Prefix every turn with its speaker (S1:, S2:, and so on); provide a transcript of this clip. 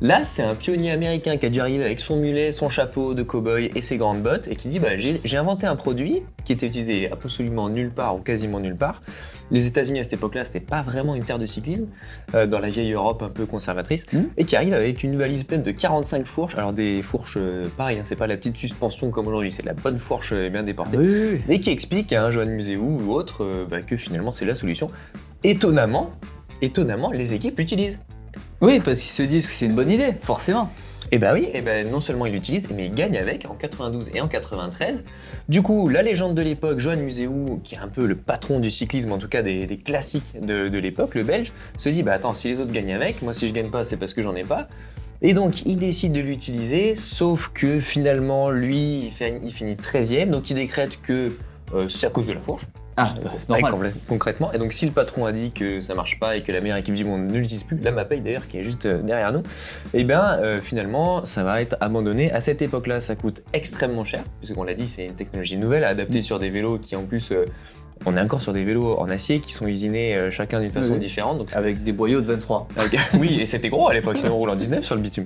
S1: Là, c'est un pionnier américain qui a dû arriver avec son mulet, son chapeau de cow-boy et ses grandes bottes et qui dit j'ai inventé un produit qui était utilisé absolument nulle part ou quasiment nulle part. Les États-Unis à cette époque-là, c'était pas vraiment une terre de cyclisme, dans la vieille Europe un peu conservatrice, et qui arrive avec une valise pleine de 45 fourches. Alors des fourches pareil, c'est pas la petite suspension comme aujourd'hui, c'est la bonne fourche bien déportée, et qui explique à un Johan Museeuw ou autre que finalement c'est la solution. Étonnamment, les équipes l'utilisent.
S2: Oui, parce qu'ils se disent que c'est une bonne idée, forcément.
S1: Et bah oui, non seulement il l'utilise, mais il gagne avec en 92 et en 93. Du coup, la légende de l'époque, Johan Museeuw, qui est un peu le patron du cyclisme, en tout cas des classiques de l'époque, le Belge, se dit attends, si les autres gagnent avec, moi si je gagne pas, c'est parce que j'en ai pas. Et donc il décide de l'utiliser, sauf que finalement, lui, il finit 13e, donc il décrète que c'est à cause de la fourche.
S2: Ah, c'est normal.
S1: Concrètement. Et donc, si le patron a dit que ça marche pas et que la meilleure équipe du monde ne l'utilise plus, la Mapei d'ailleurs, qui est juste derrière nous, et finalement, ça va être abandonné. À cette époque-là, ça coûte extrêmement cher, puisqu'on l'a dit, c'est une technologie nouvelle, adaptée sur des vélos qui, en plus, on est encore sur des vélos en acier qui sont usinés chacun d'une façon différente. Donc
S2: avec des boyaux de 23.
S1: Oui, et c'était gros à l'époque, sinon on roule en 19 sur le bitume.